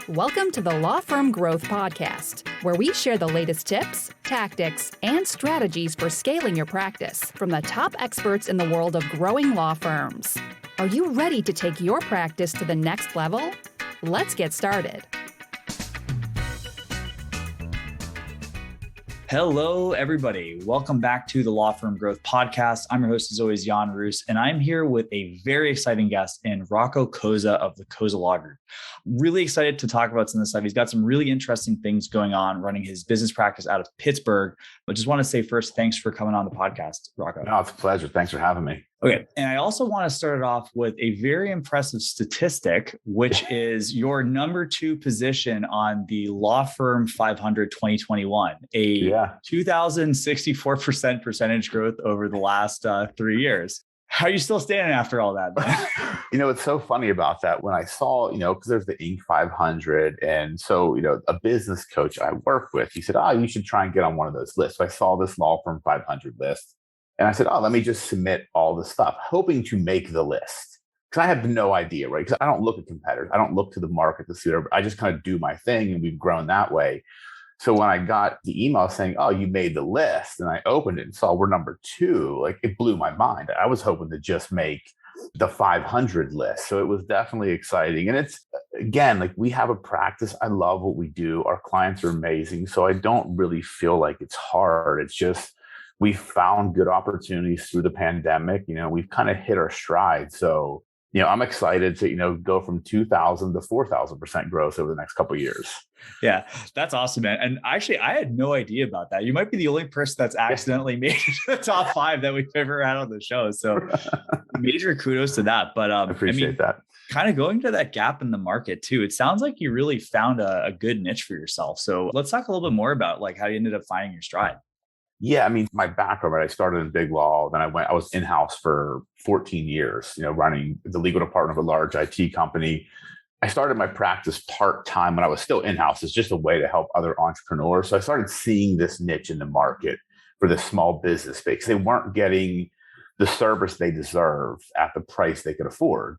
Welcome to the Law Firm Growth Podcast, where we share the latest tips, tactics, and strategies for scaling your practice from the top experts in the world of growing law firms. Are you ready to take your practice to the next level? Let's get started. Hello, everybody. Welcome back to the Law Firm Growth Podcast. I'm your host, as always, Jan Roos, and I'm here with a very exciting guest in Rocco Cozza of the Cozza Law Group. Really excited to talk about some of this stuff. He's got some really interesting things going on running his business practice out of Pittsburgh. But just want to say first, thanks for coming on the podcast, Rocco. No, it's a pleasure. Thanks for having me. Okay. And I also want to start it off with a very impressive statistic, which is your number 2 position on the Law Firm 500 2021, a 2,064% percentage growth over the last 3 years. How are you still standing after all that, man? It's so funny about that. When I saw, because there's the Inc. 500. And so, a business coach I work with, he said, you should try and get on one of those lists. So I saw this Law Firm 500 list. And I said, let me just submit all the stuff, hoping to make the list. Because I have no idea, right? Because I don't look at competitors. I don't look to the market to see whatever. I just kind of do my thing, and we've grown that way. So when I got the email saying, you made the list, and I opened it and saw we're number 2, it blew my mind. I was hoping to just make the 500 list. So it was definitely exciting. And it's, again, we have a practice. I love what we do. Our clients are amazing. So I don't really feel like it's hard. It's just, we found good opportunities through the pandemic. We've kind of hit our stride. So, I'm excited to, go from 2,000 to 4,000% growth over the next couple of years. Yeah, that's awesome, man. And actually, I had no idea about that. You might be the only person that's accidentally made it to the top 5 that we've ever had on the show. So major kudos to that. But I appreciate that. Kind of going to that gap in the market too. It sounds like you really found a good niche for yourself. So let's talk a little bit more about how you ended up finding your stride. Yeah, my background, right? I started in big law, then I was in-house for 14 years, running the legal department of a large IT company. I started my practice part-time when I was still in-house. It's just a way to help other entrepreneurs. So I started seeing this niche in the market for the small business space. They weren't getting the service they deserved at the price they could afford.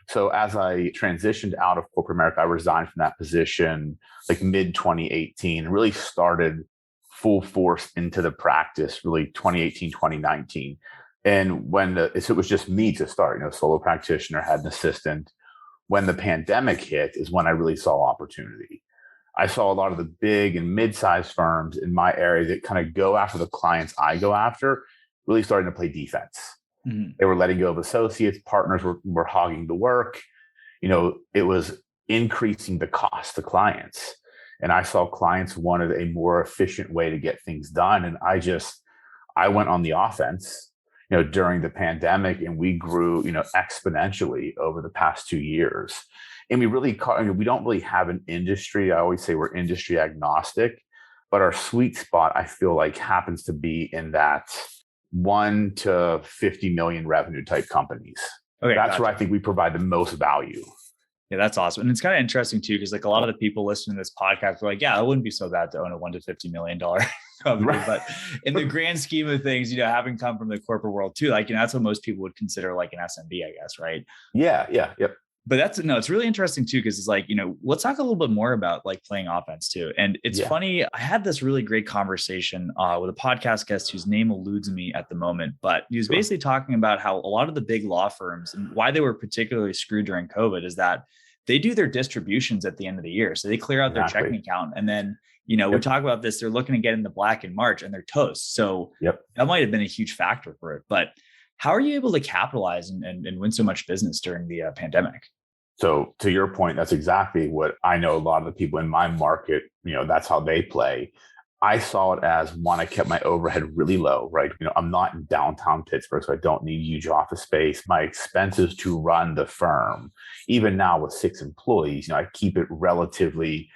So as I transitioned out of corporate America, I resigned from that position mid-2018 and really started full force into the practice, really 2018, 2019. And so it was just me to start, solo practitioner, had an assistant. When the pandemic hit is when I really saw opportunity. I saw a lot of the big and mid-sized firms in my area that kind of go after the clients I go after, really starting to play defense. Mm-hmm. They were letting go of associates, partners were hogging the work. It was increasing the cost to clients. And I saw clients wanted a more efficient way to get things done. And I went on the offense, during the pandemic, and we grew, exponentially over the past 2 years. And we don't really have an industry. I always say we're industry agnostic, but our sweet spot, I feel like, happens to be in that 1 to 50 million revenue type companies. Okay, that's where I think we provide the most value. Yeah, that's awesome. And it's kind of interesting too, because a lot of the people listening to this podcast are it wouldn't be so bad to own a $1 to $50 million company. Right. But in the grand scheme of things, having come from the corporate world too, that's what most people would consider an SMB, I guess, right? Yeah. Yep. But it's really interesting too, because it's let's talk a little bit more about playing offense too. And it's funny, I had this really great conversation with a podcast guest whose name eludes me at the moment, but he was basically talking about how a lot of the big law firms and why they were particularly screwed during COVID is that they do their distributions at the end of the year. So they clear out their checking account. And then, we talk about this, they're looking to get in the black in March and they're toast. So that might've been a huge factor for it. But how are you able to capitalize and win so much business during the pandemic? So to your point, that's exactly what I know a lot of the people in my market, that's how they play. I saw it as one, I kept my overhead really low, right? I'm not in downtown Pittsburgh, so I don't need huge office space. My expenses to run the firm, even now with 6 employees, I keep it relatively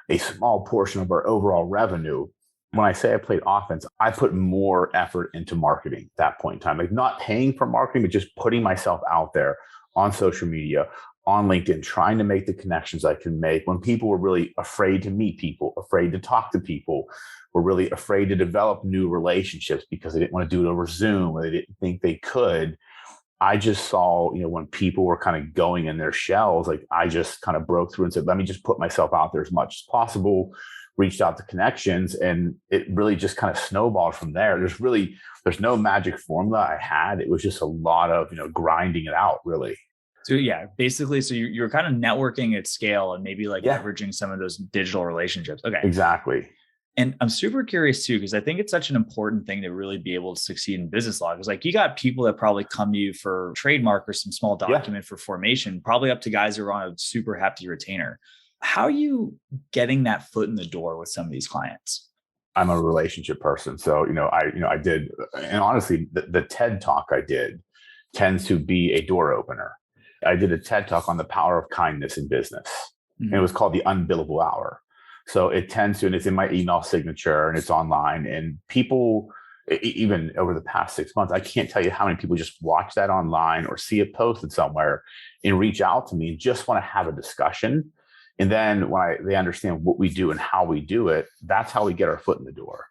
a small portion of our overall revenue. When I say I played offense, I put more effort into marketing at that point in time, not paying for marketing, but just putting myself out there on social media, on LinkedIn, trying to make the connections I can make when people were really afraid to meet people, afraid to talk to people, were really afraid to develop new relationships because they didn't want to do it over Zoom or they didn't think they could. I just saw, when people were kind of going in their shells, like I just kind of broke through and said, let me just put myself out there as much as possible, reached out to connections, and it really just kind of snowballed from there. There's no magic formula I had. It was just a lot of, grinding it out, really. So yeah, basically, so you're kind of networking at scale and maybe like leveraging some of those digital relationships. Okay. Exactly. And I'm super curious too, because I think it's such an important thing to really be able to succeed in business law. Because like you got people that probably come to you for trademark or some small document for formation, probably up to guys who are on a super hefty retainer. How are you getting that foot in the door with some of these clients? I'm a relationship person. So, I did, and honestly, the TED talk I did tends to be a door opener. I did a TED talk on the power of kindness in business. And it was called the Unbillable Hour. So it tends to, and it's in my email signature and it's online, and people, even over the past 6 months, I can't tell you how many people just watch that online or see it posted somewhere and reach out to me and just want to have a discussion. And then when they understand what we do and how we do it, that's how we get our foot in the door.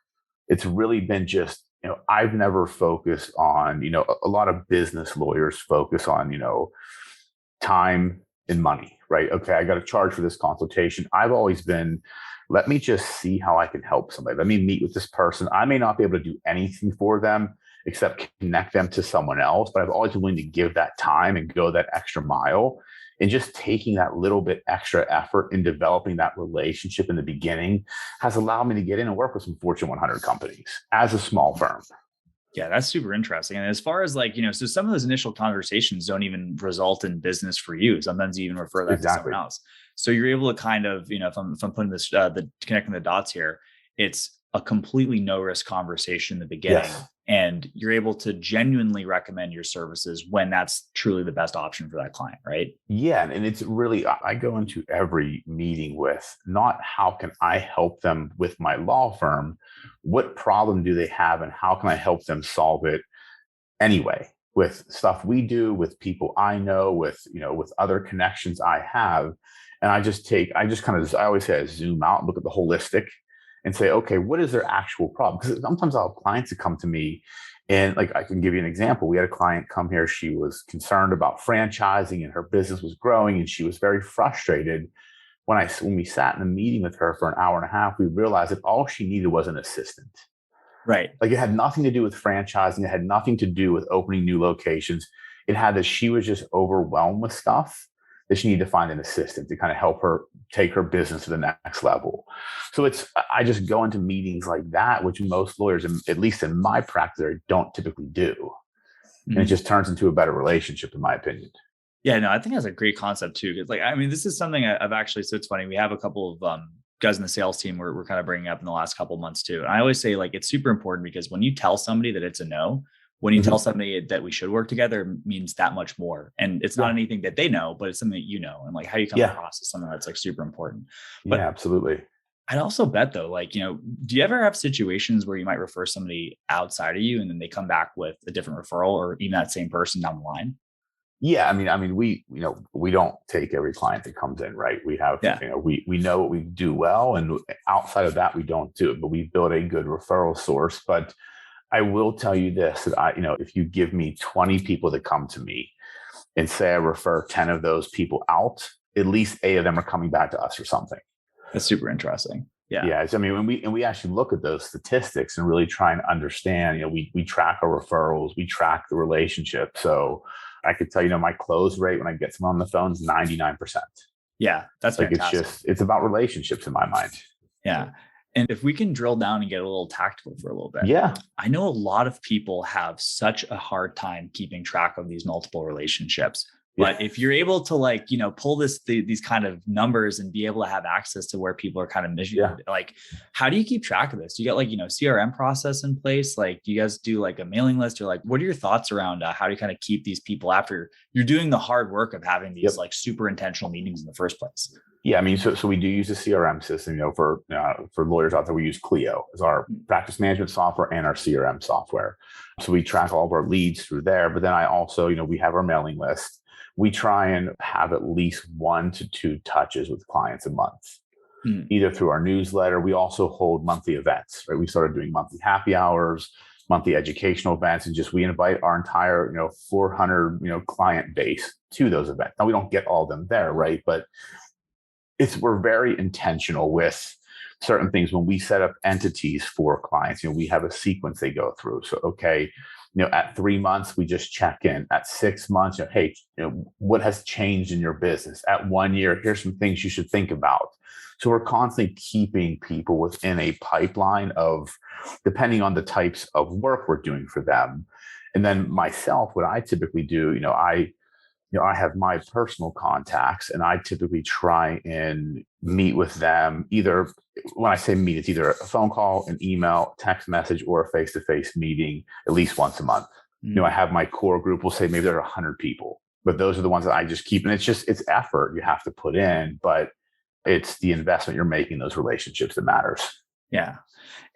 It's really been just, I've never focused on, a lot of business lawyers focus on, time and money, right? Okay, I got to charge for this consultation. I've always been, let me just see how I can help somebody. Let me meet with this person. I may not be able to do anything for them except connect them to someone else, but I've always been willing to give that time and go that extra mile. And just taking that little bit extra effort in developing that relationship in the beginning has allowed me to get in and work with some Fortune 100 companies as a small firm. Yeah, that's super interesting. And as far as like, so some of those initial conversations don't even result in business for you. Sometimes you even refer that to someone else. So you're able to kind of, if I'm putting this, connecting the dots here, it's a completely no risk conversation in the beginning. And you're able to genuinely recommend your services when that's truly the best option for that client, right? Yeah. And it's really, I go into every meeting with not how can I help them with my law firm, what problem do they have and how can I help them solve it anyway, with stuff we do, with people I know, with other connections I have. And I always say I zoom out and look at the holistic and say, okay, what is their actual problem? Because sometimes I'll have clients that come to me, and like I can give you an example. We had a client come here. She was concerned about franchising and her business was growing, and she was very frustrated. When we sat in a meeting with her for an hour and a half, we realized that all she needed was an assistant. Right. Like it had nothing to do with franchising. It had nothing to do with opening new locations. It had that she was just overwhelmed with stuff that she needed to find an assistant to kind of help her take her business to the next level. So I just go into meetings like that, which most lawyers, at least in my practice, don't typically do. And it just turns into a better relationship, in my opinion. Yeah, no, I think that's a great concept too. Because this is something I've actually, so it's funny. We have a couple of guys in the sales team we're kind of bringing up in the last couple of months too. And I always say like, it's super important because when you tell somebody that it's a no, when you tell somebody that we should work together, means that much more. And it's not anything that they know, but it's something that you know, and like how you come across is something that's like super important. But yeah, absolutely. I'd also bet though, like, do you ever have situations where you might refer somebody outside of you and then they come back with a different referral or even that same person down the line? Yeah. I mean, we don't take every client that comes in, right? We have, we know what we do well, and outside of that, we don't do it, but we build a good referral source. But I will tell you this, that if you give me 20 people that come to me and say I refer 10 of those people out, at least 8 of them are coming back to us or something. That's super interesting. Yeah. Yeah. I mean, when we actually look at those statistics and really try and understand, we track our referrals, we track the relationship. So I could tell my close rate when I get someone on the phone is 99%. Yeah. That's like, fantastic. It's about relationships in my mind. Yeah. And if we can drill down and get a little tactical for a little bit. Yeah. I know a lot of people have such a hard time keeping track of these multiple relationships. But if you're able to pull these kind of numbers and be able to have access to where people are kind of measured, like, how do you keep track of this? Do you got CRM process in place? Like, do you guys do like a mailing list, or like, what are your thoughts around how do you kind of keep these people after you're doing the hard work of having these like super intentional meetings in the first place? Yeah, I mean, so we do use a CRM system. For lawyers out there, we use Clio as our practice management software and our CRM software. So we track all of our leads through there. But then I also, we have our mailing list. We try and have at least 1 to 2 touches with clients a month, either through our newsletter. We also hold monthly events, right? We started doing monthly happy hours, monthly educational events, and just we invite our entire 400 client base to those events. Now we don't get all of them there, right? But we're very intentional with certain things when we set up entities for clients. We have a sequence they go through. So okay, at 3 months we just check in. At 6 months, hey, what has changed in your business? At 1 year, here's some things you should think about. So we're constantly keeping people within a pipeline of, depending on the types of work we're doing for them. And then myself, what I typically do, I have my personal contacts, and I typically try and meet with them. Either, when I say meet, it's either a phone call, an email, text message, or a face-to-face meeting at least once a month. I have my core group. We'll say maybe there are 100 people, but those are the ones that I just keep. And it's effort you have to put in, but it's the investment you're making in those relationships that matters. Yeah.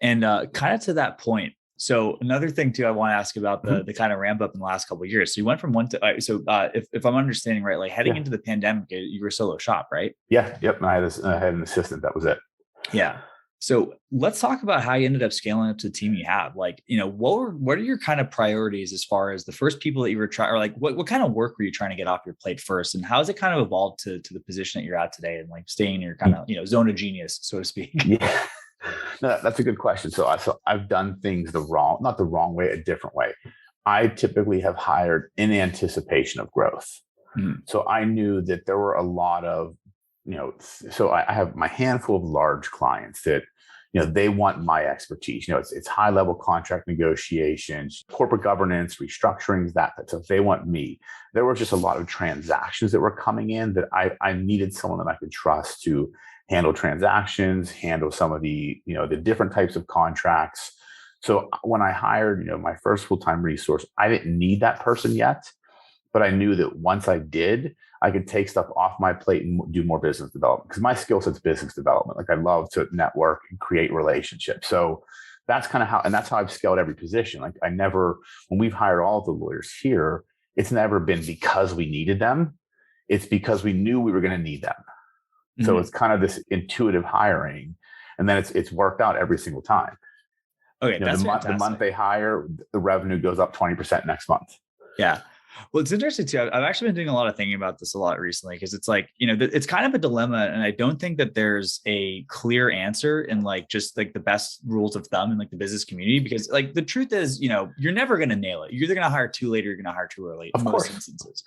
And kind of to that point, so another thing too, I want to ask about the kind of ramp up in the last couple of years. So you went from one to, if I'm understanding right, like heading into the pandemic, you were a solo shop, right? Yeah. Yep. And I had an assistant. That was it. Yeah. So let's talk about how you ended up scaling up to the team you have. Like, what are your kind of priorities as far as the first people that you were trying, or like what kind of work were you trying to get off your plate first? And how has it kind of evolved to the position that you're at today, and like staying in your kind of, zone of genius, so to speak? Yeah. No, that's a good question. So I've done things not the wrong way, a different way. I typically have hired in anticipation of growth. So I knew that there were a lot of, so I have my handful of large clients that, they want my expertise. It's high level contract negotiations, corporate governance, restructurings, that stuff. They want me. There were just a lot of transactions that were coming in that I needed someone that I could trust to handle transactions, handle some of the, the different types of contracts. So when I hired, my first full-time resource, I didn't need that person yet, but I knew that once I did, I could take stuff off my plate and do more business development, because my skill set's business development. Like I love to network and create relationships. So that's kind of how, and that's how I've scaled every position. Like when we've hired all of the lawyers here, it's never been because we needed them. It's because we knew we were going to need them. So it's kind of this intuitive hiring, and then it's worked out every single time. Okay, that's the month they hire, the revenue goes up 20% next month. Yeah. Well, it's interesting too. I've actually been doing a lot of thinking about this a lot recently, because it's like, it's kind of a dilemma. And I don't think that there's a clear answer in like, just like the best rules of thumb in like the business community, because like the truth is, you're never going to nail it. You're either going to hire too late or you're going to hire too early in most instances.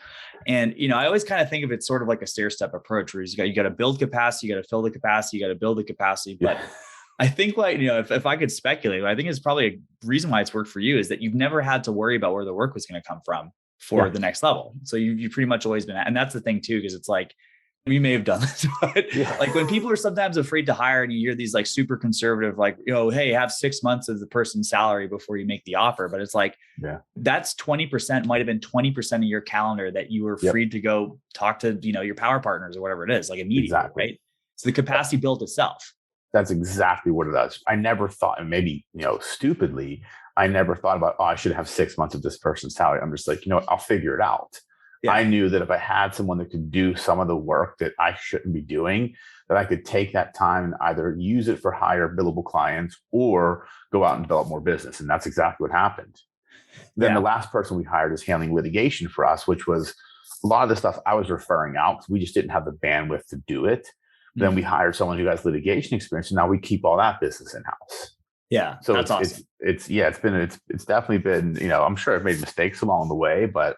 And, I always kind of think of it sort of like a stair-step approach, where you got to build capacity, you got to fill the capacity, you got to build the capacity. But I think like, if I could speculate, I think it's probably a reason why it's worked for you is that you've never had to worry about where the work was going to come from for the next level. So you've pretty much always been and that's the thing too, because it's like, we may have done this, but like when people are sometimes afraid to hire, and you hear these like super conservative, like, hey, have 6 months of the person's salary before you make the offer. But it's like, that's 20%, might've been 20% of your calendar that you were free to go talk to, your power partners or whatever it is, like immediately, right? So the capacity built itself. That's exactly what it does. I never thought, and maybe, stupidly, I never thought about, I should have 6 months of this person's salary. I'm just like, I'll figure it out. Yeah. I knew that if I had someone that could do some of the work that I shouldn't be doing, that I could take that time and either use it for higher billable clients or go out and develop more business. And that's exactly what happened. Then the last person we hired is handling litigation for us, which was a lot of the stuff I was referring out because we just didn't have the bandwidth to do it. Then we hired someone who has litigation experience, and now we keep all that business in-house. Yeah. So that's awesome. It's definitely been, I'm sure I've made mistakes along the way, but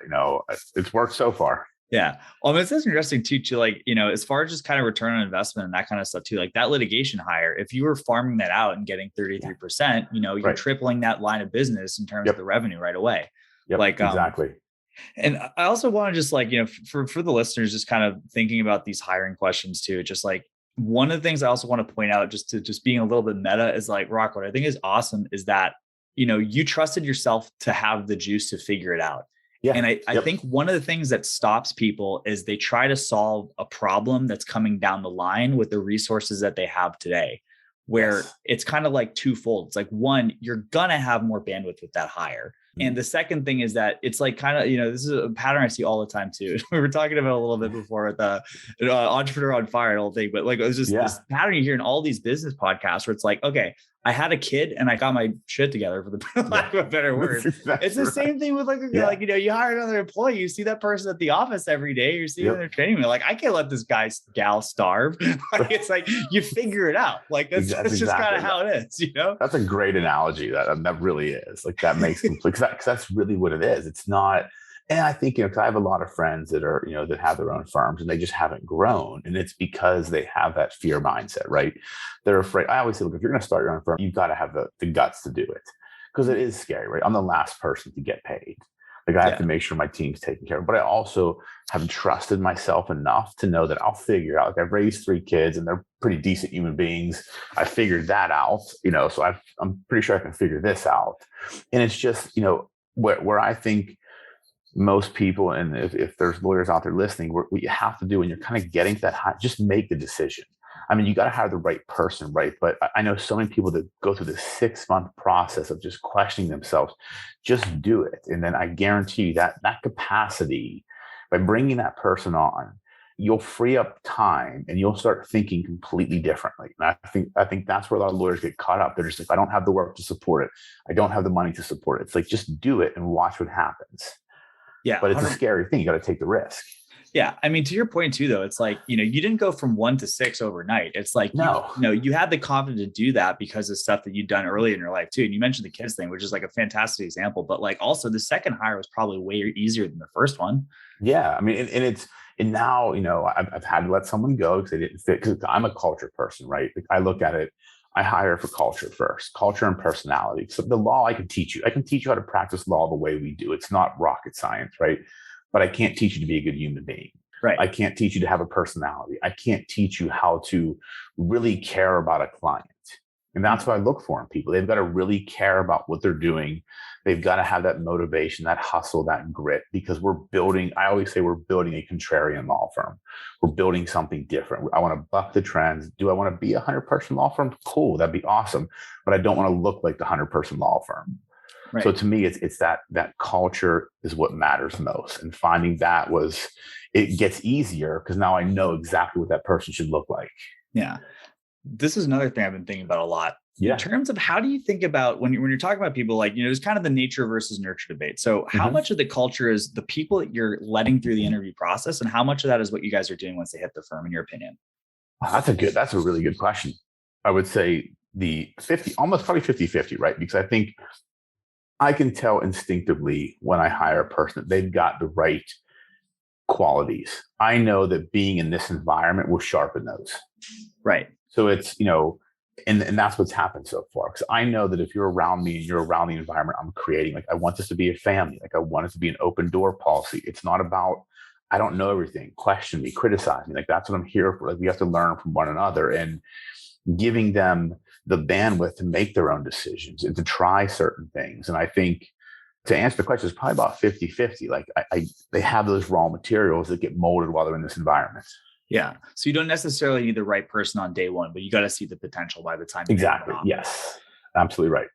it's worked so far. Yeah. Well, it's interesting too, like, as far as just kind of return on investment and that kind of stuff too, like that litigation hire, if you were farming that out and getting 33%, you're tripling that line of business in terms of the revenue right away. Like, exactly. And I also want to just like, for the listeners, just kind of thinking about these hiring questions too, just like one of the things I also want to point out, just being a little bit meta, is like, Rocco, what I think is awesome is that, you trusted yourself to have the juice to figure it out. Yeah. And I think one of the things that stops people is they try to solve a problem that's coming down the line with the resources that they have today, where it's kind of like twofold. It's like, one, you're going to have more bandwidth with that hire. And the second thing is that it's like kind of, this is a pattern I see all the time too. We were talking about a little bit before with the Entrepreneur on Fire and all thing, but like, it was just this pattern you hear in all these business podcasts where it's like, okay, I had a kid and I got my shit together, for the lack of a better word. It's the same thing with like, like, you hire another employee, you see that person at the office every day, you're seeing their training. You're like, I can't let this gal starve. Like, it's like, you figure it out. Like, that's just kind of how it is, That's a great analogy. That really is. Like, that makes complete, because that's really what it is. It's not. And I think, because I have a lot of friends that are, that have their own firms and they just haven't grown. And it's because they have that fear mindset, right? They're afraid. I always say, look, if you're going to start your own firm, you've got to have the guts to do it, because it is scary, right? I'm the last person to get paid. Like, I have to make sure my team's taken care of. But I also have trusted myself enough to know that I'll figure out. Like, I've raised 3 kids and they're pretty decent human beings. I figured that out, so I'm pretty sure I can figure this out. And it's just, where I think most people, and if there's lawyers out there listening, what you have to do when you're kind of getting to that high, just make the decision. I mean, you got to hire the right person, right? But I know so many people that go through this 6-month process of just questioning themselves. Just do it. And then I guarantee you that capacity, by bringing that person on, you'll free up time and you'll start thinking completely differently. And I think that's where a lot of lawyers get caught up. They're just like, I don't have the work to support it. I don't have the money to support it. It's like, just do it and watch what happens. Yeah. But it's a scary thing. You got to take the risk. Yeah. I mean, to your point too, though, it's like, you didn't go from 1 to 6 overnight. It's like, you had the confidence to do that because of stuff that you'd done early in your life too. And you mentioned the kids thing, which is like a fantastic example, but like also the second hire was probably way easier than the first one. Yeah. I mean, and now, I've had to let someone go because they didn't fit, because I'm a culture person, right? Like, I look at it, I hire for culture first, culture and personality. So the law, I can teach you how to practice law the way we do. It's not rocket science, right? But I can't teach you to be a good human being. Right. I can't teach you to have a personality. I can't teach you how to really care about a client. And that's what I look for in people. They've got to really care about what they're doing. They've got to have that motivation, that hustle, that grit, because I always say we're building a contrarian law firm. We're building something different. I want to buck the trends. Do I want to be a 100-person law firm? Cool. That'd be awesome. But I don't want to look like the 100-person law firm. Right. So to me, it's that culture is what matters most. And finding that it gets easier because now I know exactly what that person should look like. Yeah. This is another thing I've been thinking about a lot. Yeah. In terms of how do you think about when you're talking about people, like, there's kind of the nature versus nurture debate. So how much of the culture is the people that you're letting through the interview process, and how much of that is what you guys are doing once they hit the firm, in your opinion? That's a really good question. I would say the 50, almost probably 50-50, right? Because I think I can tell instinctively when I hire a person that they've got the right qualities. I know that being in this environment will sharpen those. Right. So it's, and that's what's happened so far. Because I know that if you're around me and you're around the environment I'm creating, like, I want this to be a family. Like, I want it to be an open door policy. It's not about, I don't know everything. Question me, criticize me. Like, that's what I'm here for. Like, we have to learn from one another, and giving them the bandwidth to make their own decisions and to try certain things. And I think, to answer the question, it's probably about 50-50. Like, they have those raw materials that get molded while they're in this environment. Yeah. So you don't necessarily need the right person on day one, but you got to see the potential by the time. Exactly. Yes. Absolutely right.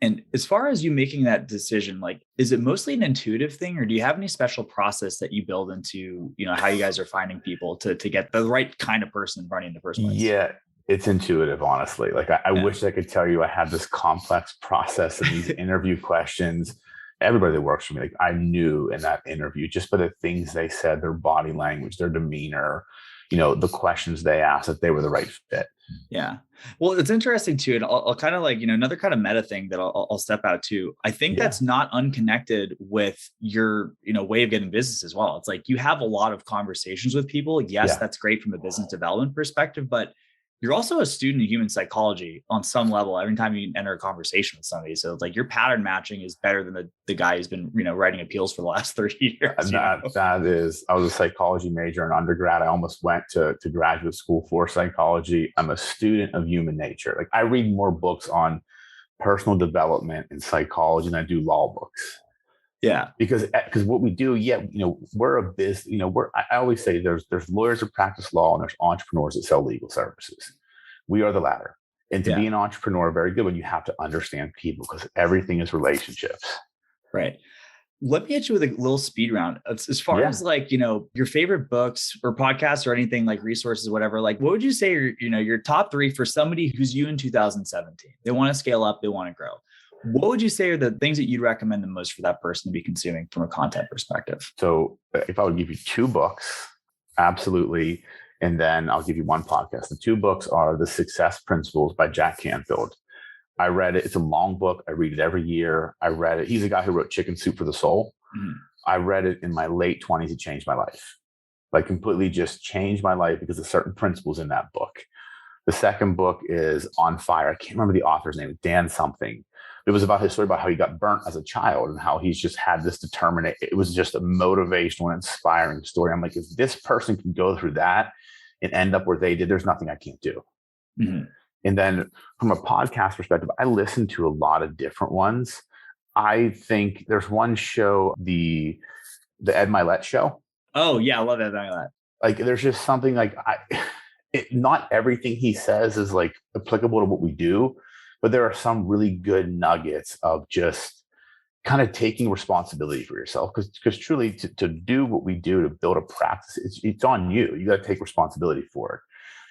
And as far as you making that decision, like, is it mostly an intuitive thing, or do you have any special process that you build into, how you guys are finding people to get the right kind of person running in the first place? Yeah. It's intuitive, honestly. Like, I wish I could tell you I had this complex process and these interview questions. Everybody that works for me, like, I knew in that interview, just by the things they said, their body language, their demeanor, the questions they asked, that they were the right fit. Yeah. Well, it's interesting too. And I'll kind of like, another kind of meta thing that I'll step out to. I think that's not unconnected with your, way of getting business as well. It's like, you have a lot of conversations with people. Yes, that's great from a business development perspective, but you're also a student of human psychology on some level every time you enter a conversation with somebody. So it's like, your pattern matching is better than the guy who's been, writing appeals for the last 30 years. That is, I was a psychology major in undergrad. I almost went to graduate school for psychology. I'm a student of human nature. Like, I read more books on personal development and psychology than I do law books. Yeah. Because what we do, we're a business, I always say there's lawyers that practice law and there's entrepreneurs that sell legal services. We are the latter. And to be an entrepreneur, very good when you have to understand people, because everything is relationships. Right. let me hit you with a little speed round. As far as like, your favorite books or podcasts or anything like resources, whatever, like what would you say are, your top 3 for somebody who's you in 2017? They want to scale up, they want to grow. What would you say are the things that you'd recommend the most for that person to be consuming from a content perspective? So if I would give you 2 books, absolutely. And then I'll give you 1 podcast. The 2 books are The Success Principles by Jack Canfield. I read it. It's a long book. I read it every year. I read it. He's a guy who wrote Chicken Soup for the Soul. Mm-hmm. I read it in my late 20s. It changed my life. Like completely just changed my life because of certain principles in that book. The second book is On Fire. I can't remember the author's name, Dan something. It was about his story about how he got burnt as a child and how he's just had this determination. It was just a motivational, inspiring story. I'm like, if this person can go through that and end up where they did, there's nothing I can't do. Mm-hmm. And then from a podcast perspective, I listen to a lot of different ones. I think there's one show, the Ed Milet show. Oh yeah, I love Ed Milet. Like there's just something like not everything he says is like applicable to what we do, but there are some really good nuggets of just kind of taking responsibility for yourself. Because truly to do what we do, to build a practice, it's on you. You got to take responsibility for it.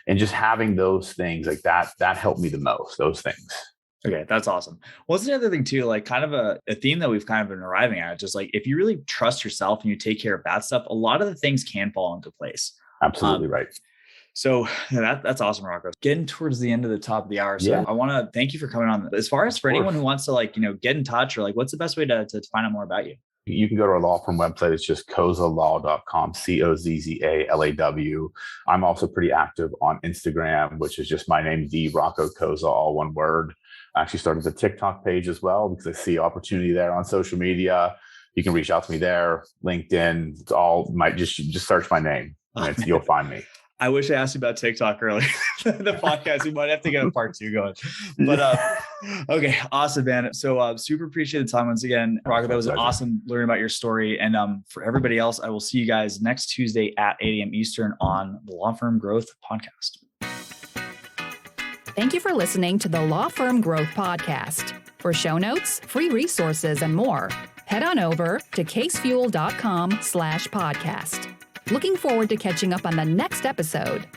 And just having those things like that helped me the most, those things. Okay, that's awesome. What's the other thing too, like kind of a theme that we've kind of been arriving at, just like if you really trust yourself and you take care of that stuff, a lot of the things can fall into place. Absolutely right. So that's awesome, Rocco. Getting towards the end of the top of the hour. So I want to thank you for coming on. As far as for anyone who wants to like, get in touch or like, what's the best way to find out more about you? You can go to our law firm website. It's just cozzalaw.com, COZZALAW. I'm also pretty active on Instagram, which is just my name, the Rocco Cozza, all one word. I actually started the TikTok page as well because I see opportunity there on social media. You can reach out to me there, LinkedIn. It's all just search my name and you'll find me. I wish I asked you about TikTok earlier. The podcast, we might have to get a part 2 going. But okay, awesome, man. So super appreciate the time once again. Rocco, that was awesome learning about your story. And for everybody else, I will see you guys next Tuesday at 8 a.m. Eastern on the Law Firm Growth Podcast. Thank you for listening to the Law Firm Growth Podcast. For show notes, free resources, and more, head on over to casefuel.com/podcast. Looking forward to catching up on the next episode.